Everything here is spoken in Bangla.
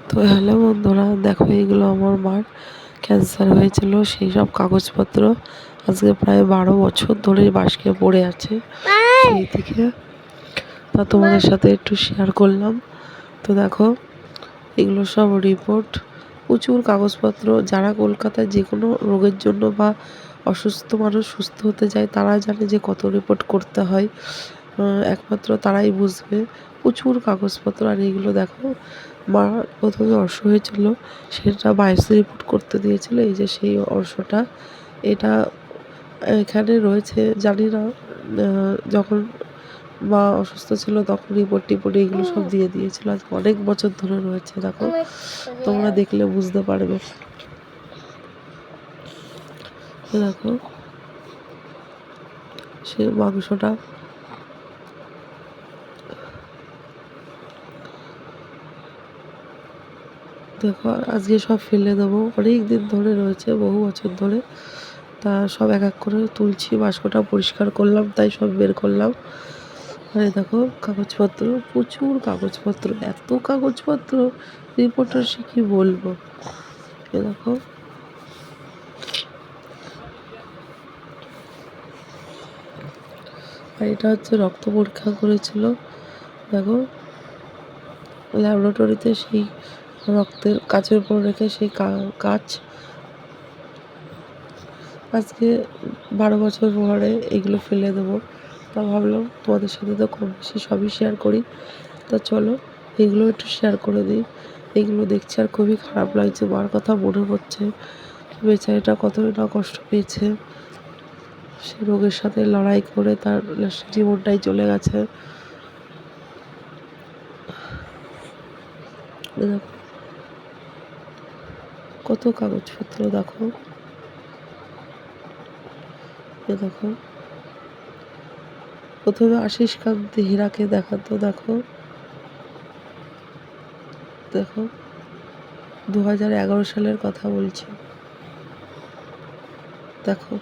তো হ্যালো বন্ধুরা, দেখো এইগুলো আমার মার ক্যান্সার হয়েছিল সেই সব কাগজপত্র। আজকে প্রায় 12 বছর ধরে বাসকে পড়ে আছে সেই থেকে। তা তোমাদের সাথে একটু শেয়ার করলাম। তো দেখো, এগুলো সব রিপোর্ট, প্রচুর কাগজপত্র। যারা কলকাতায় যে কোনো রোগের জন্য বা অসুস্থ মানুষ সুস্থ হতে যায় তারা জানে যে কত রিপোর্ট করতে হয়। একমাত্র তারাই বুঝবে। প্রচুর কাগজপত্র। আর এইগুলো দেখো, মা প্রথমে অর্শ হয়েছিল, সেটা বায়োপসি রিপোর্ট করতে দিয়েছিল। এই যে সেই অর্শটা, এটা এখানে রয়েছে। জানি না, যখন মা অসুস্থ ছিল তখন রিপোর্ট টিপোর্ট এগুলো সব দিয়ে দিয়েছিল। আজ অনেক বছর ধরে রয়েছে। দেখো, তোমরা দেখলে বুঝতে পারবে। দেখো, সে মাংসটা দেখো, আজকে সব ফেলে দেবো। অনেক দিন ধরে রয়েছে, বহু বছর ধরে। তা সব এক এক করে তুলছি, বাস্কটা পরিষ্কার করলাম, তাই সব বের করলাম। আরে দেখো, কাগজপত্র, প্রচুর কাগজপত্র, এত কাগজপত্র রিপোর্টার সে কি বলবো। এ দেখো, আর এটা হচ্ছে রক্ত পরীক্ষা করেছিল। দেখো, ল্যাবরেটরিতে সেই রক্তের কাচের উপর রেখে সেই কাচ। আজকে 12 বছর পরে এগুলো ফেলে দেবো। তা ভাবলাম তোমাদের সাথে তো কম বেশি সবই শেয়ার করি, তা চলো এগুলো একটু শেয়ার করে দিই। এগুলো দেখছি আর খুবই খারাপ লাগছে, মার কথা মনে পড়ছে। বেচারিটা কতই না কষ্ট পেয়েছে, সে রোগের সাথে লড়াই করে তার জীবনটাই চলে গেছে। দেখো, কত কাগজপত্র। দেখো, দেখো, প্রথমে আশিস কান্তি হীরাকে দেখাতো। দেখো, দেখো, 2011 সালের কথা বলছি। দেখো,